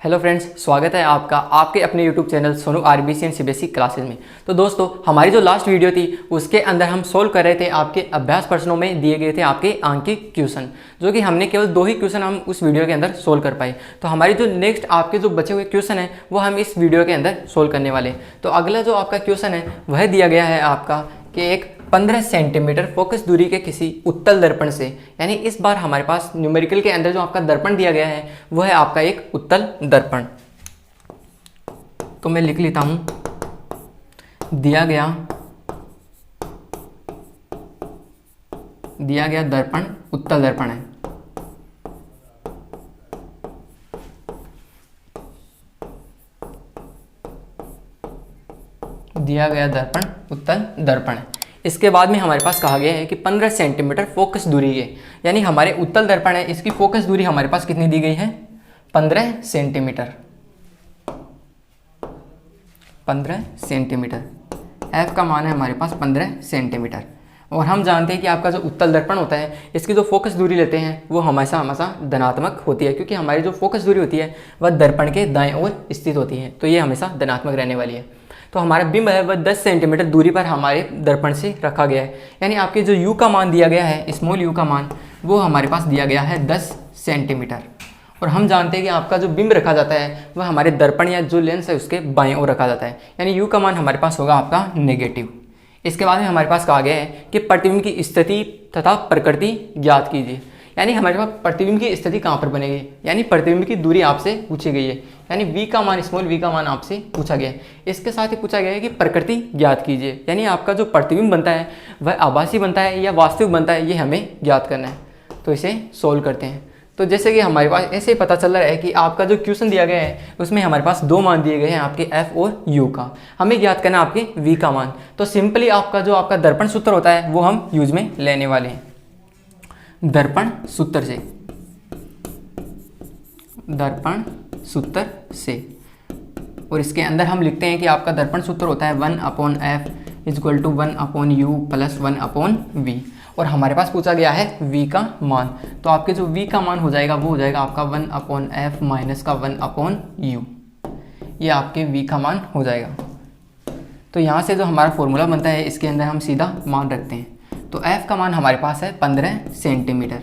Hello friends, स्वागत है आपका आपके अपने YouTube channel Sonu RBC and CBSE classes में। तो दोस्तों, हमारी जो लास्ट वीडियो थी उसके अंदर हम सोल्व कर रहे थे आपके अभ्यास प्रश्नों में दिए गए थे आपके आंकिक क्वेश्चन, जो कि हमने केवल 2 ही क्वेश्चन हम उस वीडियो के अंदर सोल्व कर पाए। तो हमारी जो नेक्स्ट आपके जो बचे हुए क्वेश्चन हैं वो हम इस वीडियो के अंदर सोल्व करने वाले। तो अगला जो आपका क्वेश्चन है वह दिया गया है आपका कि एक 15 सेंटीमीटर फोकस दूरी के किसी उत्तल दर्पण से, यानी इस बार हमारे पास न्यूमेरिकल के अंदर जो आपका दर्पण दिया गया है वह है आपका एक उत्तल दर्पण। तो मैं लिख लेता हूं, दिया गया दर्पण उत्तल दर्पण है। दिया गया दर्पण उत्तल दर्पण है। इसके बाद में हमारे पास कहा गया है कि 15 सेंटीमीटर फोकस दूरी है, यानी हमारे उत्तल दर्पण है इसकी फोकस दूरी हमारे पास कितनी दी गई है? 15 सेंटीमीटर। 15 सेंटीमीटर F का मान है हमारे पास 15 सेंटीमीटर। और हम जानते हैं कि आपका जो उत्तल दर्पण होता है इसकी जो फोकस दूरी लेते हैं वो हमेशा धनात्मक होती है, क्योंकि हमारी जो फोकस दूरी होती है वह दर्पण के दाएं ओर स्थित होती है, तो ये हमेशा धनात्मक रहने वाली है। तो हमारा बिंब है वह 10 सेंटीमीटर दूरी पर हमारे दर्पण से रखा गया है, यानी आपके जो u का मान दिया गया है, स्मॉल u का मान, वो हमारे पास दिया गया है 10 सेंटीमीटर। और हम जानते हैं कि आपका जो बिंब रखा जाता है वह हमारे दर्पण या जो लेंस है उसके बाएं ओर रखा जाता है, यानी u का मान हमारे पास होगा आपका नेगेटिव। इसके बाद में हमारे पास कहा गया है कि प्रतिबिंब की स्थिति तथा प्रकृति ज्ञात कीजिए, यानी हमारे पास प्रतिबिंब की स्थिति कहाँ पर बनेगी, यानी प्रतिबिंब की दूरी आपसे पूछी गई है, यानी v का मान, स्मॉल v का मान आपसे पूछा गया है। इसके साथ ही पूछा गया है कि प्रकृति ज्ञात कीजिए, यानी आपका जो प्रतिबिंब बनता है वह आभासी बनता है या वास्तविक बनता है, ये हमें ज्ञात करना है। तो इसे सोल्व करते हैं। तो जैसे कि हमारे पास ऐसे ही पता चल रहा है कि आपका जो क्वेश्चन दिया गया है उसमें हमारे पास 2 मान दिए गए हैं आपके f और u का, हमें ज्ञात करना है आपके v का मान। तो सिंपली आपका जो आपका दर्पण सूत्र होता है वो हम यूज में लेने वाले हैं। दर्पण सूत्र से, दर्पण सूत्र से, और इसके अंदर हम लिखते हैं कि आपका दर्पण सूत्र होता है 1/f = 1/u + 1/v। और हमारे पास पूछा गया है v का मान, तो आपके जो v का मान हो जाएगा वो हो जाएगा आपका 1/f माइनस का 1/u, ये आपके v का मान हो जाएगा। तो यहाँ से जो हमारा फॉर्मूला बनता है इसके अंदर हम सीधा मान रखते हैं। तो f का मान हमारे पास है 15 सेंटीमीटर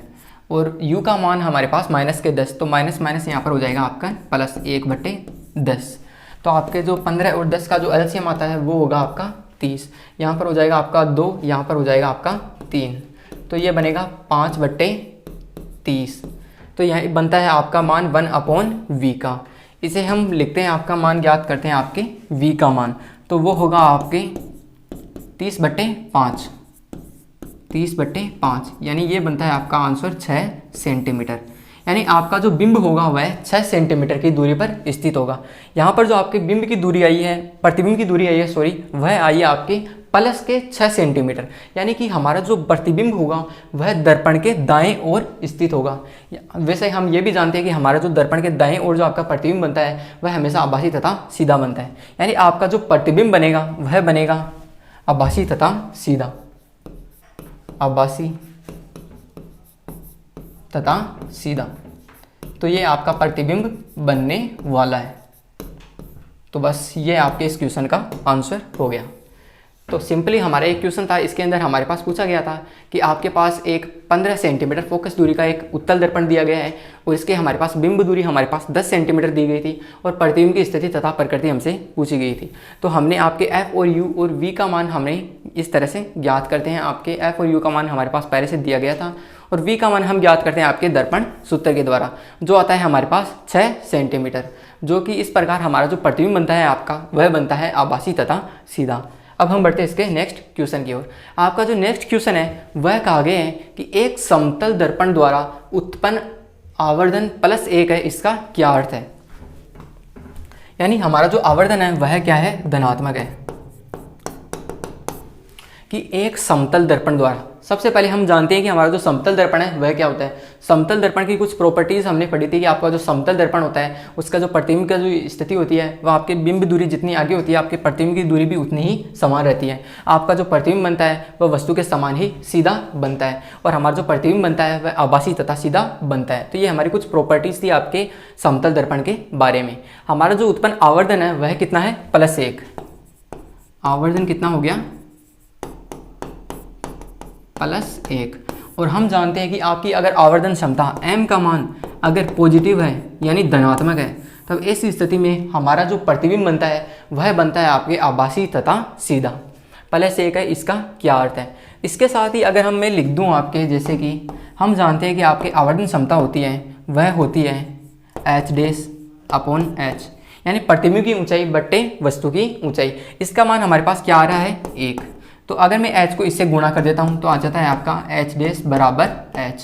और u का मान हमारे पास माइनस के 10, तो माइनस माइनस यहाँ पर हो जाएगा आपका प्लस 1/10। तो आपके जो 15 और 10 का जो एलसीएम आता है वो होगा आपका 30, यहाँ पर हो जाएगा आपका 2, यहाँ पर हो जाएगा आपका 3, तो ये बनेगा 5/30। तो यहाँ बनता है आपका मान 1/v का। इसे हम लिखते हैं, आपका मान ज्ञात करते हैं आपके v का मान, तो वो होगा आपके 30/5, 30/5, यानी ये बनता है आपका आंसर 6 सेंटीमीटर। यानी आपका जो बिंब होगा वह 6 सेंटीमीटर की दूरी पर स्थित होगा। यहाँ पर जो आपके बिंब की दूरी आई है, प्रतिबिंब की दूरी आई है सॉरी, वह आई है आपके प्लस के 6 सेंटीमीटर, यानी कि हमारा जो प्रतिबिंब होगा वह दर्पण के दाएं ओर स्थित होगा। वैसे हम ये भी जानते हैं कि हमारा जो दर्पण के दाएं ओर जो आपका प्रतिबिंब बनता है वह हमेशा आभासी तथा सीधा बनता है, यानी आपका जो प्रतिबिंब बनेगा वह बनेगा आभासी तथा सीधा, आभासी तथा सीधा। तो ये आपका प्रतिबिंब बनने वाला है। तो बस ये आपके इस क्वेश्चन का आंसर हो गया। तो सिंपली हमारा एक क्वेश्चन था, इसके अंदर हमारे पास पूछा गया था कि आपके पास एक 15 सेंटीमीटर फोकस दूरी का एक उत्तल दर्पण दिया गया है और इसके हमारे पास बिंब दूरी हमारे पास 10 सेंटीमीटर दी गई थी और प्रतिबिंब की स्थिति तथा प्रकृति हमसे पूछी गई थी। तो हमने आपके f और u और v का मान हमने इस तरह से ज्ञात करते हैं। आपके f और u का मान हमारे पास पहले से दिया गया था और v का मान हम ज्ञात करते हैं आपके दर्पण सूत्र के द्वारा, जो आता है हमारे पास 6 सेंटीमीटर, जो कि इस प्रकार हमारा जो प्रतिबिंब बनता है आपका वह बनता है आभासी तथा सीधा। अब हम बढ़ते हैं इसके नेक्स्ट क्वेश्चन की ओर। आपका जो नेक्स्ट क्वेश्चन है वह कहा गया है कि एक समतल दर्पण द्वारा उत्पन्न आवर्धन +1 है, इसका क्या अर्थ है? यानी हमारा जो आवर्धन है वह क्या है? धनात्मक है। कि एक समतल दर्पण द्वारा, सबसे पहले हम जानते हैं कि हमारा जो समतल दर्पण है वह क्या होता है। समतल दर्पण की कुछ प्रॉपर्टीज़ हमने पढ़ी थी कि आपका जो समतल दर्पण होता है उसका जो प्रतिबिंब का जो स्थिति होती है वह आपके बिंब दूरी जितनी आगे होती है आपके प्रतिबिंब की दूरी भी उतनी ही समान रहती है। आपका जो प्रतिबिंब बनता है वह वस्तु के समान ही सीधा बनता है और हमारा जो प्रतिबिंब बनता है वह आभासी तथा सीधा बनता है। तो ये हमारी कुछ प्रॉपर्टीज़ थी आपके समतल दर्पण के बारे में। हमारा जो उत्पन्न आवर्धन है वह कितना है, +1। आवर्धन कितना हो गया, +1। और हम जानते हैं कि आपकी अगर आवर्धन क्षमता m का मान अगर पॉजिटिव है यानी धनात्मक है तब इस स्थिति में हमारा जो प्रतिबिंब बनता है वह बनता है आपके आभासी तथा सीधा। +1 है, इसका क्या अर्थ है। इसके साथ ही अगर मैं लिख दूं आपके, जैसे कि हम जानते हैं कि आपकी आवर्धन क्षमता होती है वह होती है h/h यानी प्रतिबिंब की ऊंचाई बट्टे वस्तु की ऊंचाई। इसका मान हमारे पास क्या आ रहा है, 1। तो अगर मैं h को इससे गुणा कर देता हूं तो आ जाता है आपका h' बराबर h,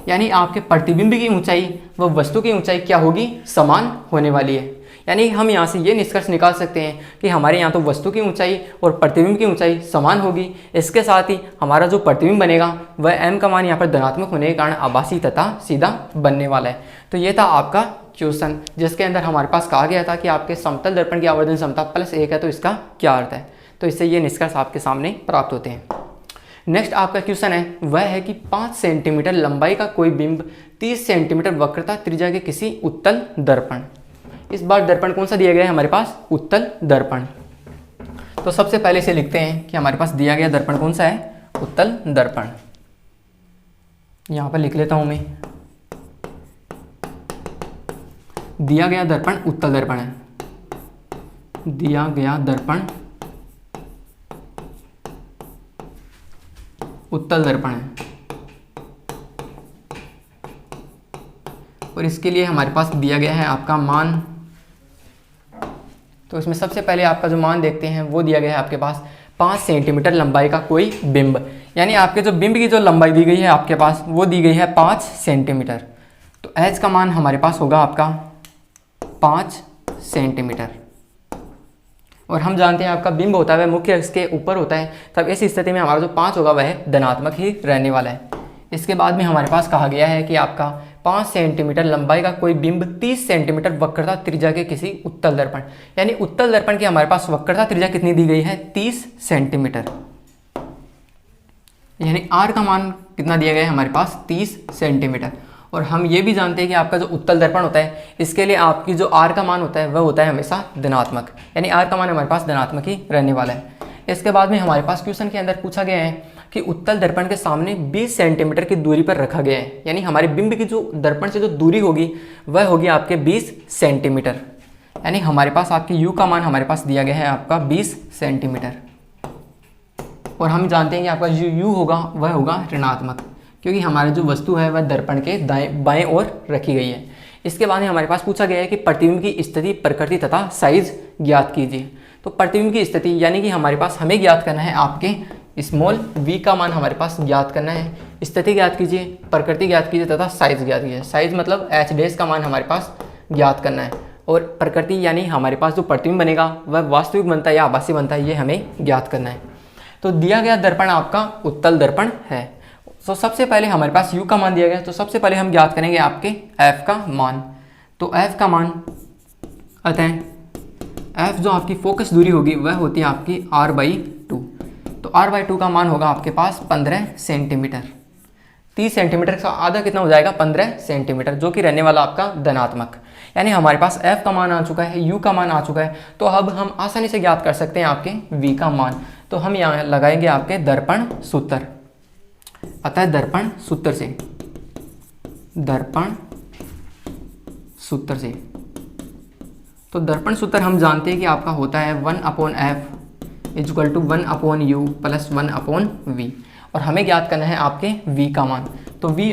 यानी आपके प्रतिबिंब की ऊंचाई व वस्तु की ऊंचाई क्या होगी, समान होने वाली है। यानी हम यहाँ से ये निष्कर्ष निकाल सकते हैं कि हमारे यहाँ तो वस्तु की ऊंचाई और प्रतिबिंब की ऊंचाई समान होगी। इसके साथ ही हमारा जो प्रतिबिंब बनेगा वह m का मान यहाँ पर धनात्मक होने के कारण आभासी तथा सीधा बनने वाला है। तो ये था आपका क्वेश्चन जिसके अंदर हमारे पास कहा गया था कि आपके समतल दर्पण की आवर्धन क्षमता +1 है तो इसका क्या अर्थ है। तो इससे ये निष्कर्ष आपके सामने प्राप्त होते हैं। नेक्स्ट आपका क्वेश्चन है वह है कि 5 सेंटीमीटर लंबाई का कोई बिंब 30 सेंटीमीटर वक्रता त्रिज्या के किसी उत्तल दर्पण। इस बार दर्पण कौन सा दिया गया है हमारे पास, उत्तल दर्पण। तो सबसे पहले इसे लिखते हैं कि हमारे पास दिया गया दर्पण कौन सा है, उत्तल दर्पण। यहां पर लिख लेता हूं मैं, दिया गया दर्पण उत्तल दर्पण है। दिया गया दर्पण उत्तल दर्पण है और इसके लिए हमारे पास दिया गया है आपका मान। तो इसमें सबसे पहले आपका जो मान देखते हैं वो दिया गया है आपके पास 5 सेंटीमीटर लंबाई का कोई बिंब, यानी आपके जो बिंब की जो लंबाई दी गई है आपके पास वो दी गई है 5 सेंटीमीटर। तो h का मान हमारे पास होगा आपका 5 सेंटीमीटर और हम जानते हैं आपका बिंब होता है वह मुख्य अक्ष के ऊपर होता है, तब इस स्थिति में हमारा जो 5 होगा वह धनात्मक ही रहने वाला है। इसके बाद में हमारे पास कहा गया है कि आपका 5 सेंटीमीटर लंबाई का कोई बिंब 30 सेंटीमीटर वक्रता त्रिज्या के किसी उत्तल दर्पण, यानी उत्तल दर्पण की हमारे पास वक्रता त्रिज्या कितनी दी गई है, 30 सेंटीमीटर। यानी r का मान कितना दिया गया है हमारे पास, 30 सेंटीमीटर। और हम ये भी जानते हैं कि आपका जो उत्तल दर्पण होता है इसके लिए आपकी जो r का मान होता है वह होता है हमेशा धनात्मक, यानी r का मान हमारे पास धनात्मक ही रहने वाला है। इसके बाद में हमारे पास क्वेश्चन के अंदर पूछा गया है कि उत्तल दर्पण के सामने 20 सेंटीमीटर की दूरी पर रखा गया है, यानी हमारे बिंब की जो दर्पण से जो दूरी होगी वह होगी आपके 20 सेंटीमीटर। यानी हमारे पास आपकी u का मान हमारे पास दिया गया है आपका 20 सेंटीमीटर और हम जानते हैं कि आपका जो u होगा वह होगा ऋणात्मक, क्योंकि हमारी जो वस्तु है वह दर्पण के दाएं बाएं ओर रखी गई है। इसके बाद में हमारे पास पूछा गया है कि प्रतिबिंब की स्थिति, प्रकृति तथा साइज ज्ञात कीजिए। तो प्रतिबिंब की स्थिति यानी कि हमारे पास हमें ज्ञात करना है आपके स्मॉल v का मान हमारे पास ज्ञात करना है, स्थिति ज्ञात कीजिए, प्रकृति ज्ञात कीजिए तथा साइज ज्ञात कीजिए। साइज मतलब h' का मान हमारे पास ज्ञात करना है और प्रकृति यानी हमारे पास जो प्रतिबिंब बनेगा वह वास्तविक बनता है या आभासी बनता है, ये हमें ज्ञात करना है। तो दिया गया दर्पण आपका उत्तल दर्पण है। तो सबसे पहले हमारे पास u का मान दिया गया, तो सबसे पहले हम ज्ञात करेंगे आपके f का मान। तो f का मान अतः f जो आपकी फोकस दूरी होगी वह होती है आपकी r/2। तो r/2 का मान होगा आपके पास 15 सेंटीमीटर। 30 सेंटीमीटर का आधा कितना हो जाएगा, 15 सेंटीमीटर, जो कि रहने वाला आपका धनात्मक। यानी हमारे पास f का मान आ चुका है, u का मान आ चुका है, तो अब हम आसानी से ज्ञात कर सकते हैं आपके v का मान। तो हम यहाँ लगाएंगे आपके दर्पण सूत्र। अतः दर्पण सूत्र से तो दर्पण सूत्र हम जानते हैं कि आपका होता है 1/f = 1/u + 1/v और हमें ज्ञात करना है आपके v का मान। तो v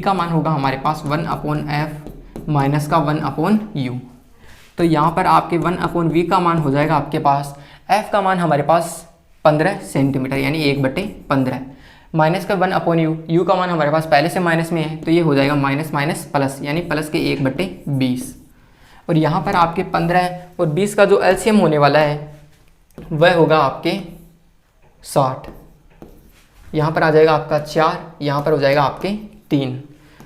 का मान होगा हमारे पास 1/f माइनस का 1/u। तो यहाँ पर आपके 1/v का मान हो जाएगा आपके पास, f का मान हमारे पास 15 सेंटीमीटर यानी 1/15 माइनस का 1/u, u का मान हमारे पास पहले से माइनस में है तो ये हो जाएगा माइनस माइनस प्लस यानी प्लस के 1/20। और यहाँ पर आपके 15 और 20 का जो एलसीएम होने वाला है वह होगा आपके 60। यहाँ पर आ जाएगा आपका 4, यहाँ पर हो जाएगा आपके 3,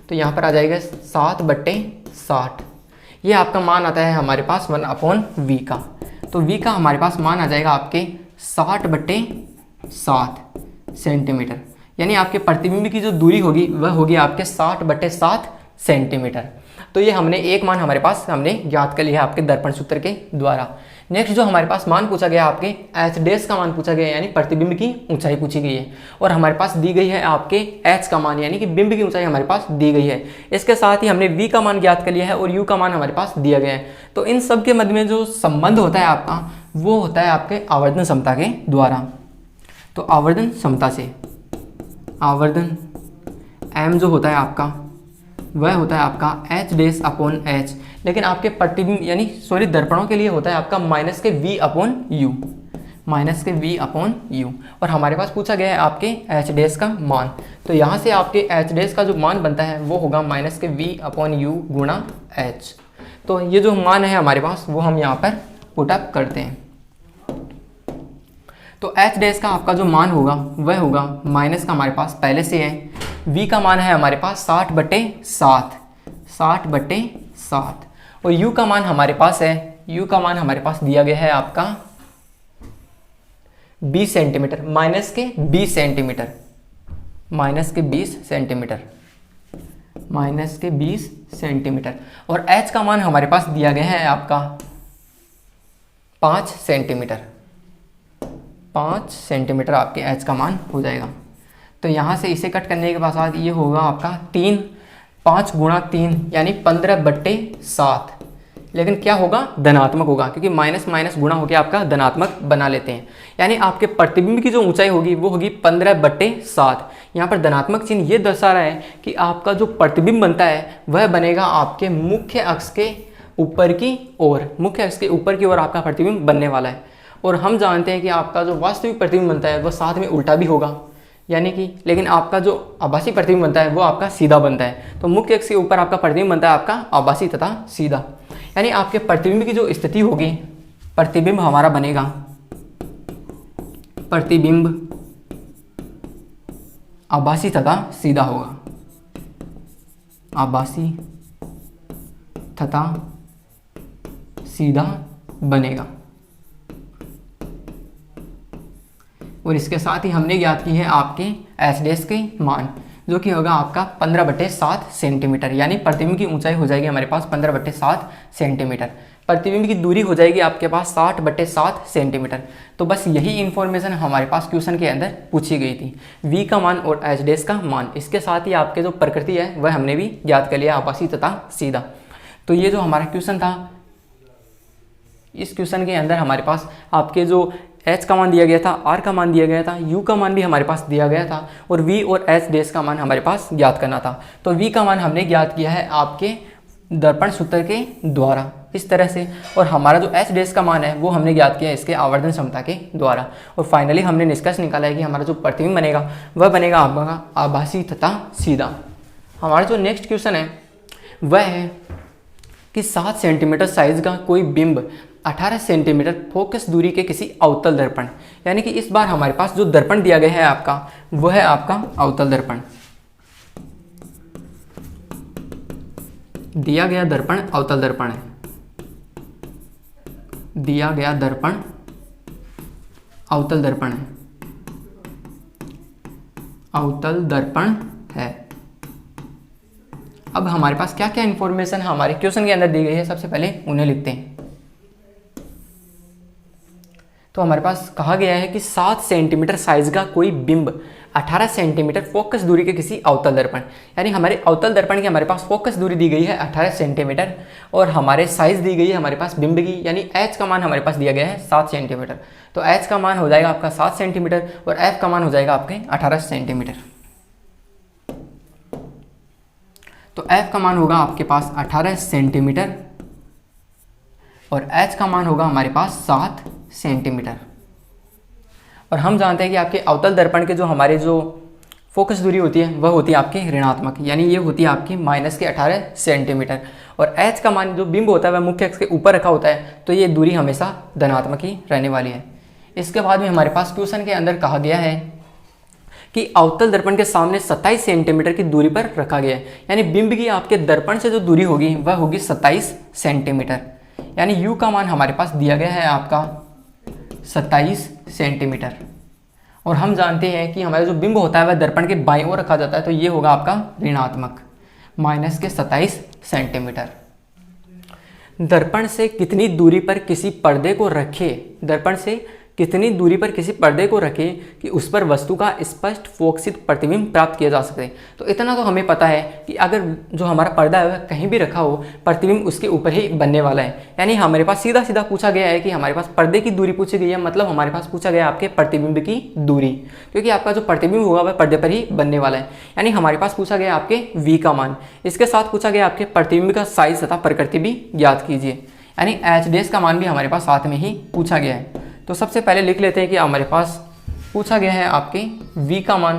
तो यहाँ पर आ जाएगा 7/60। ये आपका मान आता है हमारे पास 1/v का। तो v का हमारे पास मान आ जाएगा आपके 60/7 सेंटीमीटर, यानी आपके प्रतिबिंब की जो दूरी होगी वह होगी आपके 60/7 सेंटीमीटर। तो ये हमने एक मान हमारे पास हमने ज्ञात कर लिया है आपके दर्पण सूत्र के द्वारा। नेक्स्ट जो हमारे पास मान पूछा गया आपके एच डैश का मान पूछा गया, यानी प्रतिबिंब की ऊंचाई पूछी गई है, और हमारे पास दी गई है आपके एच का मान, यानी कि बिंब की ऊंचाई हमारे पास दी गई है। इसके साथ ही हमने वी का मान ज्ञात कर लिया है और यू का मान हमारे पास दिया गया है। तो इन सब के मध्य में जो संबंध होता है आपका, वो होता है आपके आवर्धन क्षमता के द्वारा। तो आवर्धन क्षमता से आवर्धन एम जो होता है आपका वह होता है आपका एच डैश अपॉन एच, लेकिन आपके प्रतिबिंब यानी सॉरी दर्पणों के लिए होता है आपका माइनस के वी अपॉन यू, माइनस के वी अपॉन यू। और हमारे पास पूछा गया है आपके एच डैश का मान, तो यहाँ से आपके एच डैश का जो मान बनता है वो होगा माइनस के वी अपॉन यू गुणा एच। तो ये जो मान है हमारे पास वो हम यहाँ पर पुट अप करते हैं। तो एच डैश का आपका जो मान होगा वह होगा माइनस का हमारे पास पहले से है, v का मान है हमारे पास 60/7, 60/7, और u का मान हमारे पास है, u का मान हमारे पास दिया गया है आपका 20 सेंटीमीटर, माइनस के 20 सेंटीमीटर, माइनस के 20 सेंटीमीटर, माइनस के 20 सेंटीमीटर। और h का मान हमारे पास दिया गया है आपका 5 सेंटीमीटर, 5 सेंटीमीटर आपके h का मान हो जाएगा। तो यहाँ से इसे कट करने के बाद ये होगा आपका 5 गुणा 3 यानी 15/7, लेकिन क्या होगा धनात्मक होगा, क्योंकि माइनस माइनस गुणा होकर आपका धनात्मक बना लेते हैं। यानी आपके प्रतिबिंब की जो ऊंचाई होगी वो होगी 15/7। यहाँ पर धनात्मक चिन्ह ये दर्शा रहा है कि आपका जो प्रतिबिंब बनता है वह बनेगा आपके मुख्य अक्ष के ऊपर की ओर, मुख्य अक्ष के ऊपर की ओर आपका प्रतिबिंब बनने वाला है। और हम जानते हैं कि आपका जो वास्तविक प्रतिबिंब बनता है वह साथ में उल्टा भी होगा, यानी कि लेकिन आपका जो आभासी प्रतिबिंब बनता है वो आपका सीधा बनता है। तो मुख्य अक्ष के ऊपर आपका प्रतिबिंब बनता है आपका आभासी तथा सीधा, यानी आपके प्रतिबिंब की जो स्थिति होगी, प्रतिबिंब हमारा बनेगा, प्रतिबिंब आभासी तथा सीधा होगा, आभासी तथा सीधा बनेगा। और इसके साथ ही हमने ज्ञात की है आपके एच डैश के मान, जो कि होगा आपका 15/7 सेंटीमीटर, यानी प्रतिबिंब की ऊंचाई हो जाएगी हमारे पास 15/7 सेंटीमीटर, प्रतिबिंब की दूरी हो जाएगी आपके पास 60/7 सेंटीमीटर। तो बस यही इन्फॉर्मेशन हमारे पास क्वेश्चन के अंदर पूछी गई थी, v का मान और एच डैश का मान। इसके साथ ही आपके जो प्रकृति है वह हमने भी ज्ञात कर लिया, आभासी तथा सीधा। तो ये जो हमारा क्वेश्चन था, इस क्वेश्चन के अंदर हमारे पास आपके जो h का मान दिया गया था, r का मान दिया गया था, u का मान भी हमारे पास दिया गया था, और v और h डैश का मान हमारे पास ज्ञात करना था। तो v का मान हमने ज्ञात किया है आपके दर्पण सूत्र के द्वारा इस तरह से, और हमारा जो h डैश का मान है वो हमने ज्ञात किया है इसके आवर्धन क्षमता के द्वारा। और फाइनली हमने निष्कर्ष निकाला है कि हमारा जो प्रतिबिंब बनेगा वह बनेगा आपका आभासी तथा सीधा। हमारा जो नेक्स्ट क्वेश्चन है वह है कि 7 सेंटीमीटर साइज का कोई बिंब 18 सेंटीमीटर फोकस दूरी के किसी अवतल दर्पण, यानी कि इस बार हमारे पास जो दर्पण दिया गया है आपका वह है आपका अवतल दर्पण, दिया गया दर्पण अवतल दर्पण है, दिया गया दर्पण अवतल दर्पण है, अवतल दर्पण है। अब हमारे पास क्या क्या इंफॉर्मेशन हमारे क्वेश्चन के अंदर दी गई है, सबसे पहले उन्हें लिखते हैं। तो हमारे पास कहा गया है कि 7 सेंटीमीटर साइज का कोई बिंब 18 सेंटीमीटर फोकस दूरी के किसी अवतल दर्पण, यानी हमारे अवतल दर्पण की हमारे पास फोकस दूरी दी गई है 18 सेंटीमीटर, और हमारे साइज दी गई है हमारे पास बिंब की, यानी h का मान हमारे पास दिया गया है 7 सेंटीमीटर। तो h का मान हो जाएगा आपका 7 सेंटीमीटर और f का मान हो जाएगा आपके 18 सेंटीमीटर। तो f का मान होगा आपके पास 18 सेंटीमीटर और h का मान होगा हमारे पास 7 सेंटीमीटर। और हम जानते हैं कि आपके अवतल दर्पण के जो हमारे जो फोकस दूरी होती है वह होती है आपकी ऋणात्मक, यानी ये होती है आपकी माइनस के 18 सेंटीमीटर, और h का मान जो बिंब होता है वह मुख्य अक्ष के ऊपर रखा होता है, तो ये दूरी हमेशा धनात्मक ही रहने वाली है। इसके बाद में हमारे पास क्वेश्चन के अंदर कहा गया है कि अवतल दर्पण के सामने 27 सेंटीमीटर की दूरी पर रखा गया है, यानी बिंब की आपके दर्पण से जो दूरी होगी वह होगी 27 सेंटीमीटर। यानी u का मान हमारे पास दिया गया है आपका 27 सेंटीमीटर। और हम जानते हैं कि हमारा जो बिंब होता है वह दर्पण के बाईं ओर रखा जाता है, तो ये होगा आपका ऋणात्मक माइनस के 27 सेंटीमीटर। दर्पण से कितनी दूरी पर किसी पर्दे को रखें, दर्पण से कितनी दूरी पर किसी पर्दे को रखें कि उस पर वस्तु का स्पष्ट फोकसित प्रतिबिंब प्राप्त किया जा सके। तो इतना तो हमें पता है कि अगर जो हमारा पर्दा है वह कहीं भी रखा हो, प्रतिबिंब उसके ऊपर ही बनने वाला है। यानी हमारे पास सीधा सीधा पूछा गया है कि हमारे पास पर्दे की दूरी पूछी गई है, मतलब हमारे पास पूछा गया आपके प्रतिबिंब की दूरी, क्योंकि आपका जो प्रतिबिंब होगा वह पर्दे पर ही बनने वाला है। यानी हमारे पास पूछा गया आपके v का मान, इसके साथ पूछा गया आपके प्रतिबिंब का साइज तथा प्रकृति भी ज्ञात कीजिए। यानी h' का मान भी हमारे पास साथ में ही पूछा गया है। तो सबसे पहले लिख लेते हैं कि हमारे पास पूछा गया है आपके v का मान,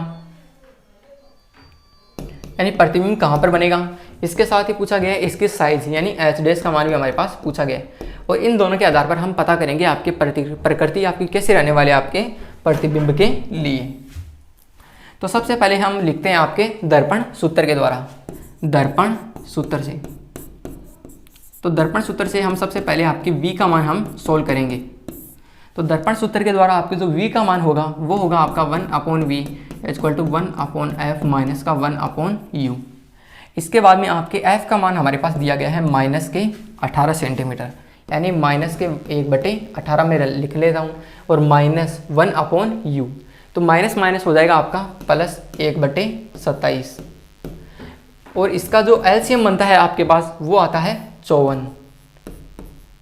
यानी प्रतिबिंब कहाँ पर बनेगा, इसके साथ ही पूछा गया है इसकी साइज, यानी h' का मान भी हमारे पास पूछा गया है। और इन दोनों के आधार पर हम पता करेंगे आपके प्रकृति आपकी कैसे रहने वाले आपके प्रतिबिंब के लिए। तो सबसे पहले हम लिखते हैं आपके दर्पण सूत्र के द्वारा, दर्पण सूत्र से। तो दर्पण सूत्र से हम सबसे पहले आपके v का मान हम सोल्व करेंगे। तो दर्पण सूत्र के द्वारा आपके जो v का मान होगा वो होगा आपका 1/v equal to 1/f minus का 1/u। इसके बाद में आपके f का मान हमारे पास दिया गया है माइनस के 18 सेंटीमीटर, यानी माइनस के 1/18 में लिख लेता हूँ, और माइनस 1/u। तो माइनस माइनस हो जाएगा आपका प्लस 1/27, और इसका जो एलसीएम बनता है आपके पास वो आता है 54।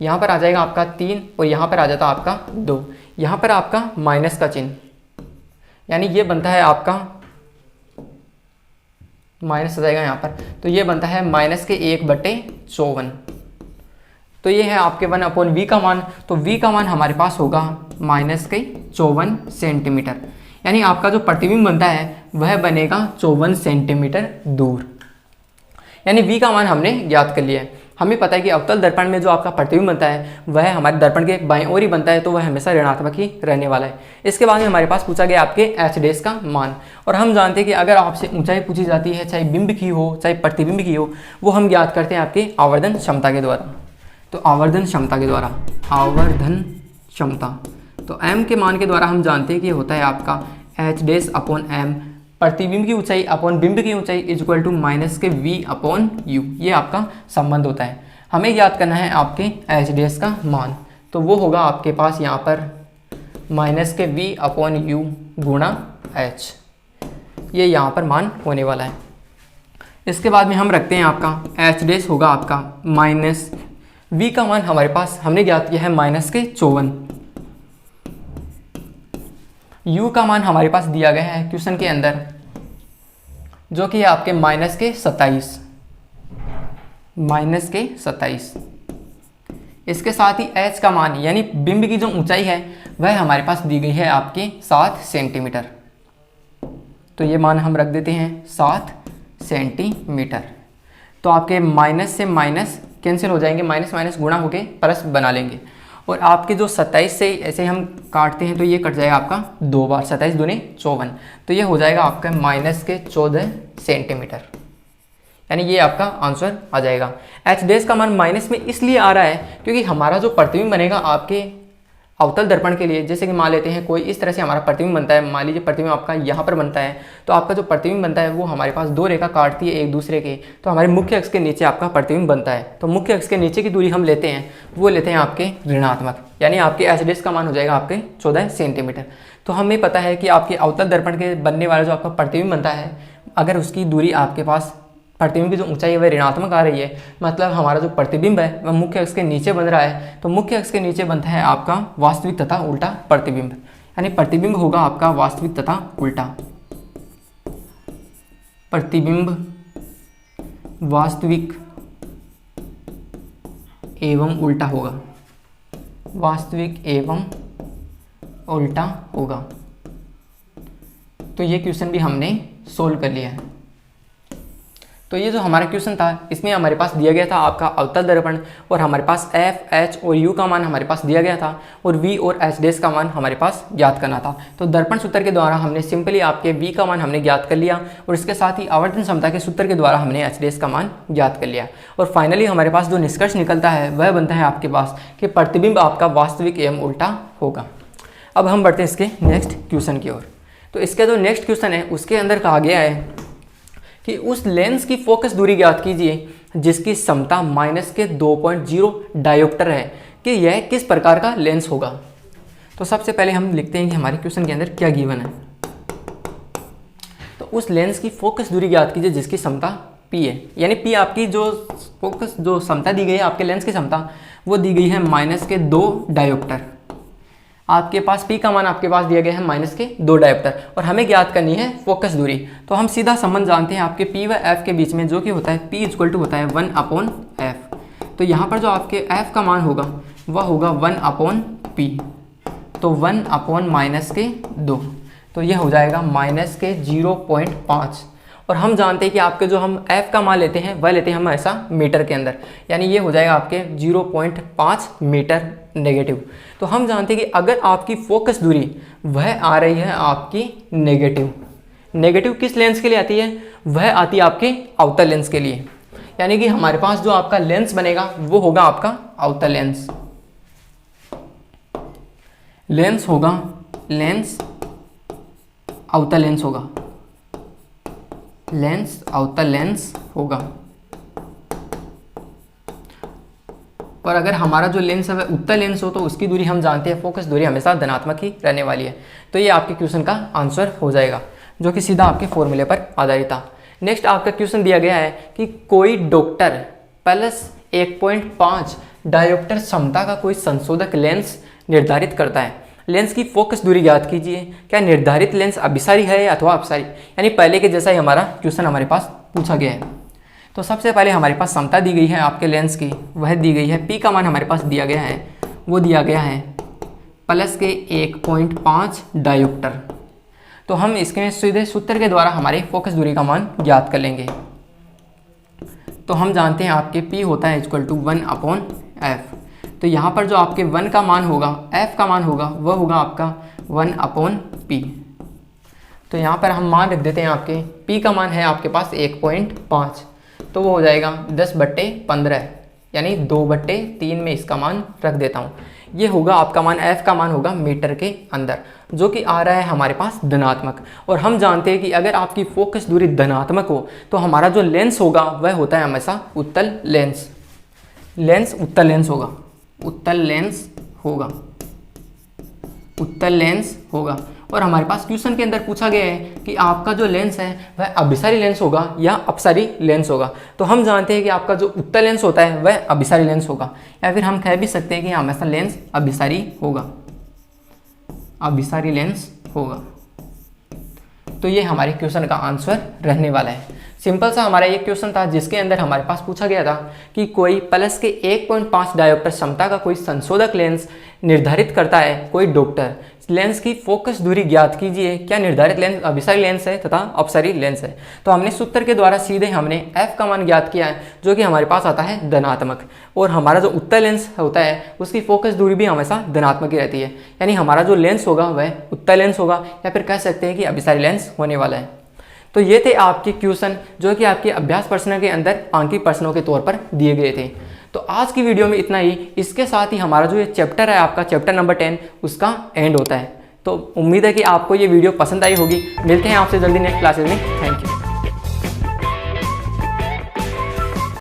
यहाँ पर आ जाएगा आपका 3 और यहाँ पर आ जाता है आपका 2, यहाँ पर आपका माइनस का चिन्ह, यानी ये बनता है आपका माइनस आ जाएगा यहाँ पर, तो ये बनता है माइनस के 1/54। तो ये है आपके 1/v का मान। तो v का मान हमारे पास होगा माइनस के 54 सेंटीमीटर, यानी आपका जो प्रतिबिंब बनता है वह बनेगा 54 सेंटीमीटर दूर। यानी v का मान हमने ज्ञात कर लिया है। हमें पता है कि अवतल दर्पण में जो आपका प्रतिबिंब बनता है वह हमारे दर्पण के बाईं ओर ही बनता है, तो वह हमेशा ऋणात्मक ही रहने वाला है। इसके बाद में हमारे पास पूछा गया आपके h' का मान, और हम जानते हैं कि अगर आपसे ऊंचाई पूछी जाती है, चाहे बिंब की हो चाहे प्रतिबिंब की हो, वो हम ज्ञात करते हैं आपके आवर्धन क्षमता के द्वारा। तो आवर्धन क्षमता के द्वारा, आवर्धन क्षमता, तो m के मान के द्वारा हम जानते हैं कि होता है आपका h'/m प्रतिबिंब की ऊंचाई अपॉन बिंब की ऊंचाई इक्वल टू माइनस के v/u। ये आपका संबंध होता है। हमें याद करना है आपके h' का मान, तो वो होगा आपके पास यहाँ पर माइनस के v/u गुणा h, ये यहाँ पर मान होने वाला है। इसके बाद में हम रखते हैं आपका h' होगा आपका माइनस v का मान हमारे पास हमने ज्ञात किया है माइनस के 54, u का मान हमारे पास दिया गया है क्वेश्चन के अंदर जो कि है आपके माइनस के 27, माइनस के 27। इसके साथ ही h का मान यानी बिंब की जो ऊंचाई है वह हमारे पास दी गई है आपके 7 सेंटीमीटर, तो ये मान हम रख देते हैं 7 सेंटीमीटर। तो आपके माइनस से माइनस कैंसिल हो जाएंगे, माइनस माइनस गुणा होके प्लस बना लेंगे, और आपके जो 27 से ऐसे हम काटते हैं तो ये कट जाएगा आपका 2 बार, 27 दूनी 54, तो ये हो जाएगा आपका माइनस के 14 सेंटीमीटर, यानी ये आपका आंसर आ जाएगा। h' का मान माइनस में इसलिए आ रहा है क्योंकि हमारा जो प्रतिबिंब बनेगा आपके अवतल दर्पण के लिए, जैसे कि मान लेते हैं कोई इस तरह से हमारा प्रतिबिंब बनता है, मान लीजिए प्रतिबिंब आपका यहाँ पर बनता है, तो आपका जो प्रतिबिंब बनता है वो हमारे पास 2 रेखा काटती है एक दूसरे के, तो हमारे मुख्य अक्ष के नीचे आपका प्रतिबिंब बनता है। तो मुख्य अक्ष के नीचे की दूरी हम लेते हैं वो लेते हैं आपके ऋणात्मक, यानी आपके h' का मान हो जाएगा आपके 14 सेंटीमीटर। तो हमें पता है कि आपके अवतल दर्पण के बनने वाला जो आपका प्रतिबिंब बनता है, अगर उसकी दूरी आपके पास प्रतिबिंब की जो ऊंचाई है वह ऋणात्मक आ रही है, मतलब हमारा जो प्रतिबिंब है वह मुख्य अक्ष के नीचे बन रहा है, तो मुख्य अक्ष के नीचे बनता है आपका वास्तविक तथा उल्टा प्रतिबिंब, यानी प्रतिबिंब होगा आपका वास्तविक तथा उल्टा, प्रतिबिंब वास्तविक एवं उल्टा होगा, वास्तविक एवं उल्टा होगा। तो ये क्वेश्चन भी हमने सोल्व कर लिया है। तो ये जो हमारा क्वेश्चन था इसमें हमारे पास दिया गया था आपका अवतल दर्पण और हमारे पास एफ, एच और यू का मान हमारे पास दिया गया था और वी और एच डैश का मान हमारे पास ज्ञात करना था। तो दर्पण सूत्र के द्वारा हमने सिंपली आपके वी का मान हमने ज्ञात कर लिया और इसके साथ ही आवर्तन क्षमता के सूत्र के द्वारा हमने एच डैश का मान ज्ञात कर लिया। और फाइनली हमारे पास जो निष्कर्ष निकलता है वह बनता है आपके पास कि प्रतिबिंब आपका वास्तविक एवं उल्टा होगा। अब हम बढ़ते हैं इसके नेक्स्ट क्वेश्चन की ओर। तो इसका जो नेक्स्ट क्वेश्चन है उसके अंदर कहा गया है कि उस लेंस की फोकस दूरी ज्ञात कीजिए जिसकी क्षमता -2.0 डायोप्टर है कि यह किस प्रकार का लेंस होगा। तो सबसे पहले हम लिखते हैं कि हमारे क्वेश्चन के अंदर क्या गिवन है। तो उस लेंस की फोकस दूरी ज्ञात कीजिए जिसकी क्षमता P है, यानी P आपकी जो फोकस जो क्षमता दी गई है आपके लेंस की क्षमता वो दी गई है -2 डायोप्टर। आपके पास P का मान आपके पास दिया गया है -2 डायोप्टर और हमें ज्ञात करनी है फोकस दूरी। तो हम सीधा संबंध जानते हैं आपके P व F के बीच में जो कि होता है P = होता है 1/f। तो यहाँ पर जो आपके F का मान होगा वह होगा 1/P, तो 1/-2, तो यह हो जाएगा -0.5। और हम जानते हैं कि आपके जो हम F का मान लेते हैं वह लेते हैं हम ऐसा मीटर के अंदर, यानी ये हो जाएगा आपके 0.5 मीटर नेगेटिव। तो हम जानते हैं कि अगर आपकी फोकस दूरी वह आ रही है आपकी नेगेटिव किस लेंस के लिए आती है, वह आती है आपके अवतल लेंस के लिए। यानी कि हमारे पास जो आपका लेंस बनेगा वो होगा आपका अवतल लेंस। अवतल लेंस होगा। और अगर हमारा जो लेंस है वह उत्तल लेंस हो तो उसकी दूरी हम जानते हैं फोकस दूरी हमेशा धनात्मक ही रहने वाली है। तो ये आपके क्वेश्चन का आंसर हो जाएगा जो कि सीधा आपके फॉर्मूले पर आधारित था। नेक्स्ट आपका क्वेश्चन दिया गया है कि कोई डॉक्टर +1.5 डायोप्टर क्षमता का कोई संशोधक लेंस निर्धारित करता है। लेंस की फोकस दूरी ज्ञात कीजिए, क्या निर्धारित लेंस अभिसारी है अथवा अपसारी, यानी पहले के जैसा ही हमारा क्वेश्चन हमारे पास पूछा गया है। तो सबसे पहले हमारे पास क्षमता दी गई है आपके लेंस की, वह दी गई है P का मान हमारे पास दिया गया है, वो दिया गया है +1.5 डायोप्टर। तो हम इसके सीधे सूत्र के द्वारा हमारे फोकस दूरी का मान ज्ञात कर लेंगे। तो हम जानते हैं आपके P होता है = 1/f। तो यहाँ पर जो आपके 1 का मान होगा, F का मान होगा, वह होगा आपका 1/P। तो यहाँ पर हम मान रख देते हैं आपके P का मान है आपके पास 1.5, तो वो हो जाएगा 10/15, यानी 2/3 में इसका मान रख देता हूँ। ये होगा आपका मान, F का मान होगा मीटर के अंदर, जो कि आ रहा है हमारे पास धनात्मक। और हम जानते हैं कि अगर आपकी फोकस दूरी धनात्मक हो तो हमारा जो लेंस होगा वह होता है हमेशा उत्तल लेंस होगा। और हमारे पास क्वेश्चन के अंदर पूछा गया है कि आपका जो लेंस है वह अभिसारी लेंस होगा या अपसारी लेंस होगा। तो हम जानते हैं कि आपका जो उत्तल लेंस होता है वह अभिसारी लेंस होगा, या फिर हम कह भी सकते हैं कि हमेशा लेंस अभिसारी लेंस होगा। तो ये हमारे क्वेश्चन का आंसर रहने वाला है। सिंपल सा हमारा ये क्वेश्चन था जिसके अंदर हमारे पास पूछा गया था कि कोई +1.5 डायोप्टर क्षमता का कोई संशोधक लेंस निर्धारित करता है कोई डॉक्टर। लेंस की फोकस दूरी ज्ञात कीजिए, क्या निर्धारित लेंस अभिसारी लेंस है तथा अपसारी लेंस है। तो हमने सूत्र के द्वारा सीधे हमने F का मान ज्ञात किया है जो कि हमारे पास आता है धनात्मक, और हमारा जो उत्तल लेंस होता है उसकी फोकस दूरी भी हमेशा धनात्मक ही रहती है, यानी हमारा जो लेंस होगा वह उत्तल लेंस होगा, या फिर कह सकते हैं कि अभिसारी लेंस होने वाला है। तो ये थे आपके क्वेश्चन जो कि आपके अभ्यास प्रश्न के अंदर आंकिक प्रश्नों के तौर पर दिए गए थे। तो आज की वीडियो में इतना ही। इसके साथ ही हमारा जो ये चैप्टर है आपका चैप्टर नंबर 10 उसका एंड होता है। तो उम्मीद है कि आपको ये वीडियो पसंद आई होगी। मिलते हैं आपसे जल्दी नेक्स्ट क्लासेस में। Thank you.